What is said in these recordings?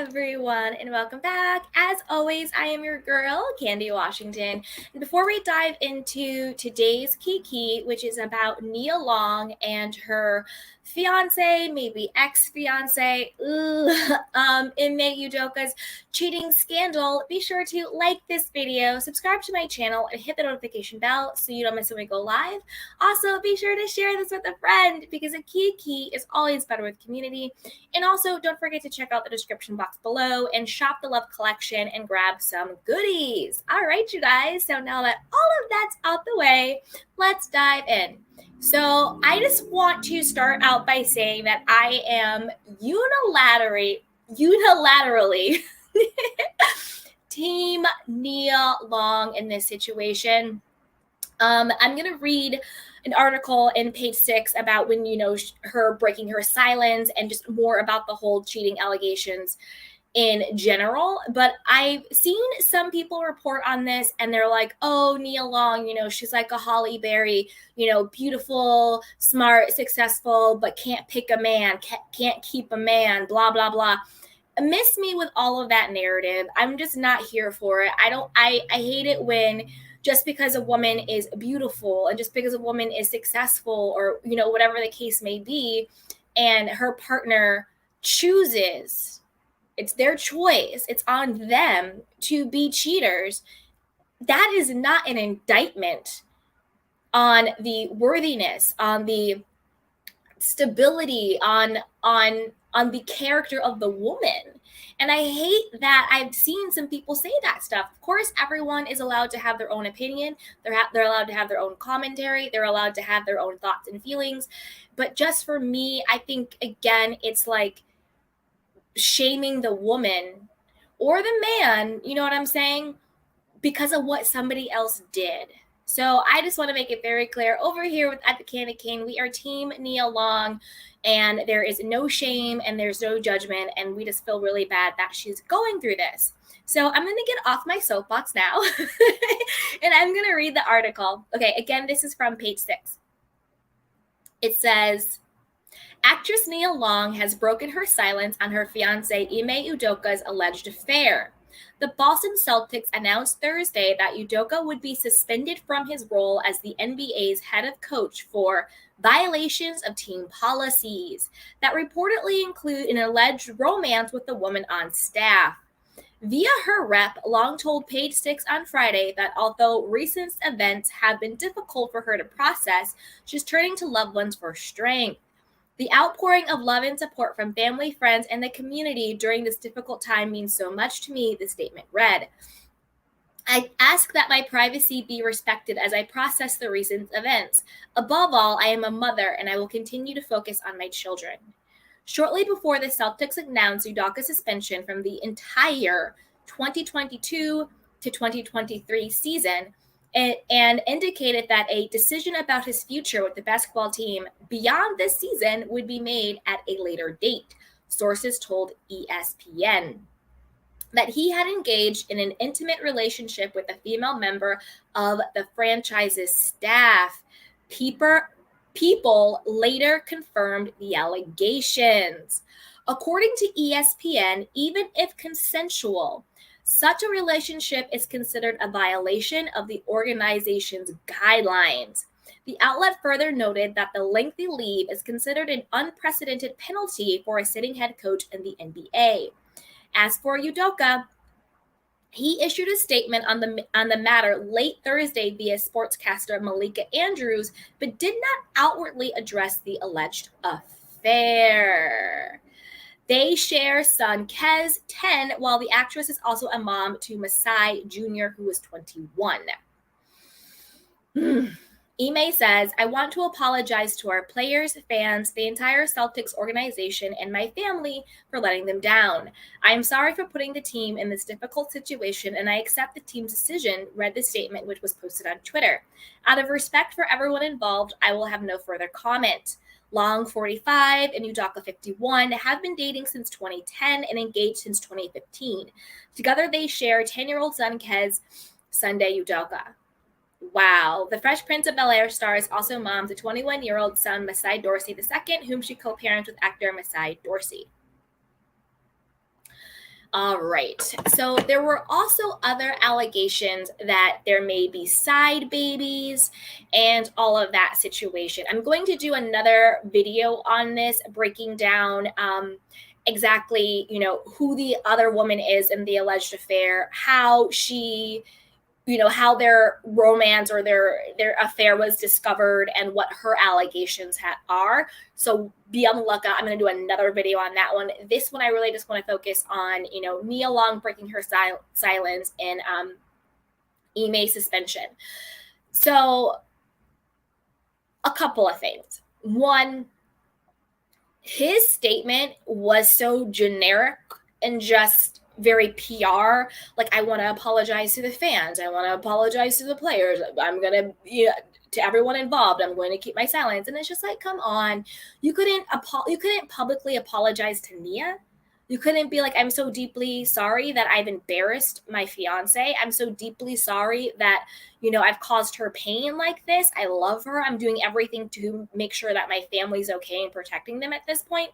everyone, and welcome back. As always, I am your girl, Candy Washington. And before we dive into today's Kiki, which is about Nia Long and her fiance, maybe ex-fiance, Ime Udoka's cheating scandal, be sure to like this video, subscribe to my channel, and hit the notification bell so you don't miss when we go live. Also, be sure to share this with a friend because a Kiki is always better with community. And also, don't forget to check out the description box below and shop the Love Collection and grab some goodies. All right, you guys. So now that all of that's out the way, let's dive in. So I just want to start out by saying that I am unilaterally Team Nia Long in this situation. I'm going to read an article in page 6 about when, her breaking her silence and just more about the whole cheating allegations in general. But I've seen some people report on this and they're like, oh, Nia Long, she's like a Holly Berry, beautiful, smart, successful, but can't pick a man, can't keep a man, blah, blah, blah. Miss me with all of that narrative. I'm just not here for it. I hate it when just because a woman is beautiful and just because a woman is successful or, whatever the case may be, and her partner chooses, it's their choice, it's on them to be cheaters. That is not an indictment on the worthiness, on the stability, on the character of the woman. And I hate that I've seen some people say that stuff. Of course, everyone is allowed to have their own opinion. They're allowed to have their own commentary. They're allowed to have their own thoughts and feelings. But just for me, I think, again, it's like shaming the woman or the man, you know what I'm saying, because of what somebody else did. So I just want to make it very clear over here at the Candy Cane, we are Team Nia Long, and there is no shame and there's no judgment, and we just feel really bad that she's going through this. So I'm going to get off my soapbox now, and I'm going to read the article. Okay, again, this is from page 6. It says, actress Nia Long has broken her silence on her fiancé Ime Udoka's alleged affair. The Boston Celtics announced Thursday that Udoka would be suspended from his role as the NBA's head of coach for violations of team policies that reportedly include an alleged romance with a woman on staff. Via her rep, Long told Page 6 on Friday that although recent events have been difficult for her to process, she's turning to loved ones for strength. The outpouring of love and support from family, friends, and the community during this difficult time means so much to me, the statement read. I ask that my privacy be respected as I process the recent events. Above all, I am a mother, and I will continue to focus on my children. Shortly before the Celtics announced Udoka's suspension from the entire 2022 to 2023 season, and indicated that a decision about his future with the basketball team beyond this season would be made at a later date, sources told ESPN. That he had engaged in an intimate relationship with a female member of the franchise's staff. People later confirmed the allegations. According to ESPN, even if consensual, such a relationship is considered a violation of the organization's guidelines. The outlet further noted that the lengthy leave is considered an unprecedented penalty for a sitting head coach in the NBA. As for Udoka, he issued a statement on the matter late Thursday via sportscaster Malika Andrews, but did not outwardly address the alleged affair. They share son Kez, 10, while the actress is also a mom to Masai Jr., who is 21. Ime says, I want to apologize to our players, fans, the entire Celtics organization, and my family for letting them down. I am sorry for putting the team in this difficult situation, and I accept the team's decision, read the statement, which was posted on Twitter. Out of respect for everyone involved, I will have no further comment. Long, 45, and Udoka, 51, have been dating since 2010 and engaged since 2015. Together, they share 10-year-old son Kez, Sunday Udoka. Wow. The Fresh Prince of Bel-Air star is also mom to 21-year-old son Masai Dorsey II, whom she co-parents with actor Masai Dorsey. All right. So there were also other allegations that there may be side babies and all of that situation. I'm going to do another video on this, breaking down exactly, who the other woman is in the alleged affair, how she how their romance or their affair was discovered and what her allegations are. So be on the lookout. I'm going to do another video on that one. This one I really just want to focus on Nia Long breaking her silence and Ime suspension. So a couple of things. One, his statement was so generic and just very PR. Like, I want to apologize to the fans. I want to apologize to the players. I'm going to, to everyone involved, I'm going to keep my silence. And it's just like, come on. You couldn't publicly apologize to Nia. You couldn't be like, I'm so deeply sorry that I've embarrassed my fiance. I'm so deeply sorry that, I've caused her pain like this. I love her. I'm doing everything to make sure that my family's okay and protecting them at this point.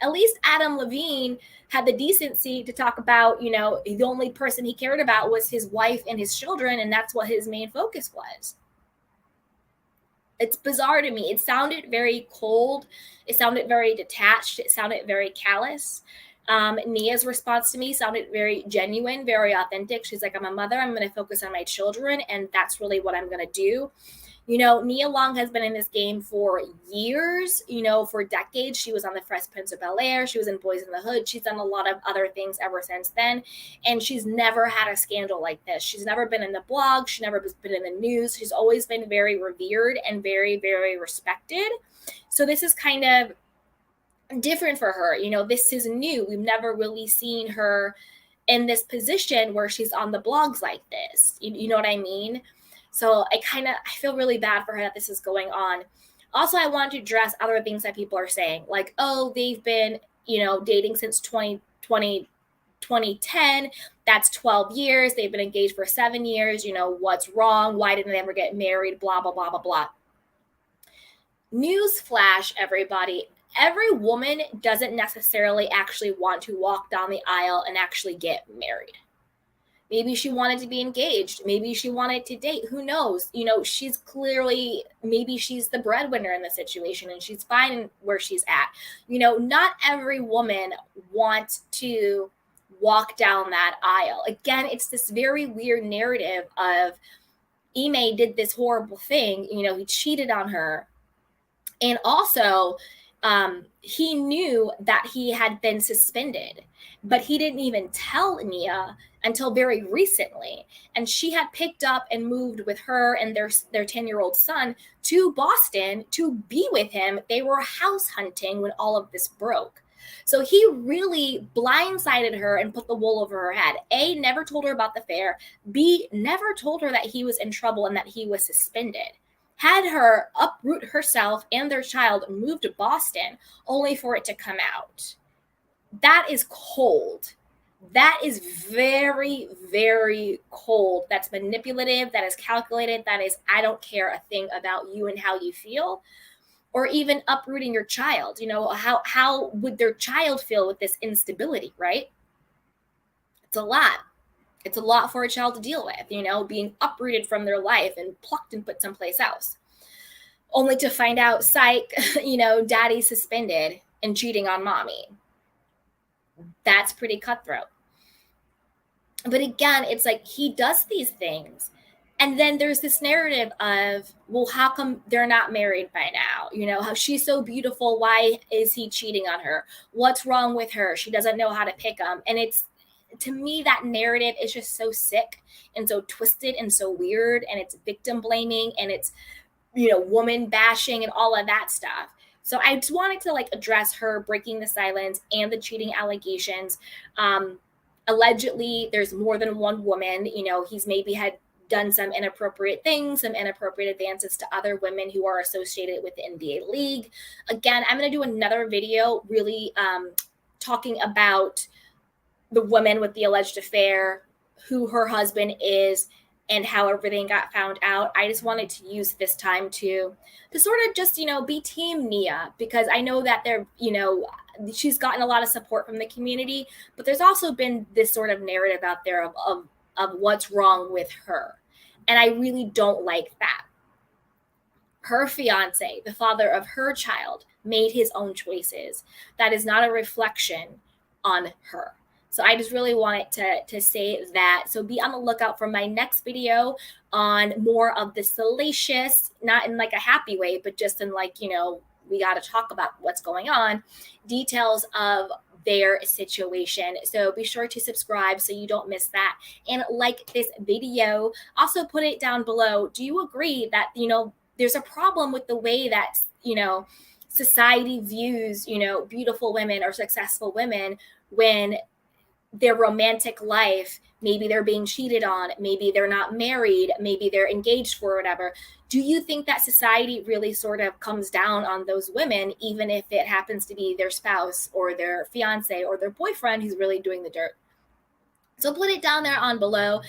At least Adam Levine had the decency to talk about, the only person he cared about was his wife and his children, and that's what his main focus was. It's bizarre to me. It sounded very cold. It sounded very detached. It sounded very callous. Nia's response to me sounded very genuine, very authentic. She's like, I'm a mother. I'm going to focus on my children, and that's really what I'm going to do. Nia Long has been in this game for years, for decades. She was on the Fresh Prince of Bel-Air. She was in Boys in the Hood. She's done a lot of other things ever since then. And she's never had a scandal like this. She's never been in the blog. She's never been in the news. She's always been very revered and very, very respected. So this is kind of different for her. This is new. We've never really seen her in this position where she's on the blogs like this. You know what I mean? So I feel really bad for her that this is going on. Also, I want to address other things that people are saying, like, oh, they've been, dating since 2010. That's 12 years. They've been engaged for 7 years. What's wrong? Why didn't they ever get married? Blah, blah, blah, blah, blah. Newsflash, everybody. Every woman doesn't necessarily actually want to walk down the aisle and actually get married. Maybe she wanted to be engaged. Maybe she wanted to date. Who knows? She's clearly, maybe she's the breadwinner in the situation and she's fine where she's at. Not every woman wants to walk down that aisle. Again, it's this very weird narrative of Ime did this horrible thing. He cheated on her. And also, he knew that he had been suspended, but he didn't even tell Nia until very recently. And she had picked up and moved with her and their 10-year-old son to Boston to be with him. They were house hunting when all of this broke. So he really blindsided her and put the wool over her head. A, never told her about the affair. B, never told her that he was in trouble and that he was suspended. Had her uproot herself and their child, move to Boston, only for it to come out. That is cold. That is very, very cold. That's manipulative. That is calculated. That is, I don't care a thing about you and how you feel. Or even uprooting your child. How would their child feel with this instability, right? It's a lot. It's a lot for a child to deal with, being uprooted from their life and plucked and put someplace else. Only to find out, psych, daddy's suspended and cheating on mommy. That's pretty cutthroat. But again, it's like he does these things. And then there's this narrative of, well, how come they're not married by now? How she's so beautiful. Why is he cheating on her? What's wrong with her? She doesn't know how to pick them. And it's, to me, that narrative is just so sick and so twisted and so weird. And it's victim blaming and it's, woman bashing and all of that stuff. So I just wanted to address her breaking the silence and the cheating allegations. Allegedly, there's more than one woman. He's maybe had done some inappropriate things, some inappropriate advances to other women who are associated with the NBA league. Again, I'm going to do another video really talking about the woman with the alleged affair, who her husband is, and how everything got found out, I just wanted to use this time to sort of just, be team Nia, because I know that she's gotten a lot of support from the community, but there's also been this sort of narrative out there of what's wrong with her. And I really don't like that. Her fiance, the father of her child, made his own choices. That is not a reflection on her. So I just really wanted to say that. So be on the lookout for my next video on more of the salacious, not in like a happy way, but just in like, we got to talk about what's going on, details of their situation. So be sure to subscribe so you don't miss that, and like this video. Also put it down below. Do you agree that, there's a problem with the way that, society views, beautiful women or successful women when their romantic life, maybe they're being cheated on, maybe they're not married, maybe they're engaged for whatever. Do you think that society really sort of comes down on those women, even if it happens to be their spouse or their fiance or their boyfriend who's really doing the dirt? So put it down there on below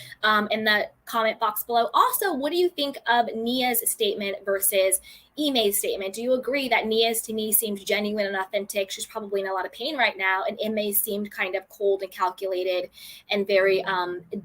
in the comment box below. Also, what do you think of Nia's statement versus Ime's statement? Do you agree that Nia's, to me, seemed genuine and authentic? She's probably in a lot of pain right now. And Ime seemed kind of cold and calculated and very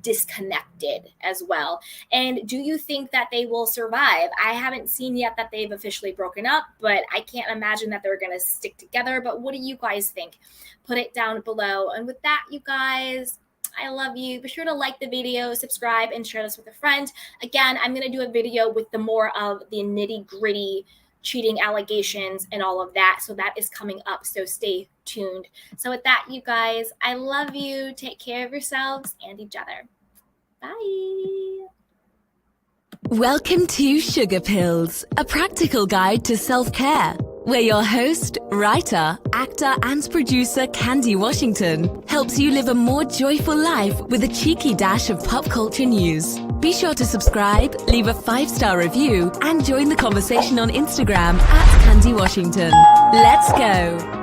disconnected as well. And do you think that they will survive? I haven't seen yet that they've officially broken up, but I can't imagine that they're going to stick together. But what do you guys think? Put it down below. And with that, you guys, I love you. Be sure to like the video, subscribe, and share this with a friend. Again, I'm going to do a video with the more of the nitty-gritty cheating allegations and all of that. So that is coming up. So stay tuned. So with that, you guys, I love you. Take care of yourselves and each other. Bye. Welcome to Sugar Pills, a practical guide to self-care, where your host, writer, actor, and producer Candy Washington helps you live a more joyful life with a cheeky dash of pop culture news. Be sure to subscribe, leave a 5-star review, and join the conversation on Instagram @Candy Washington. Let's go!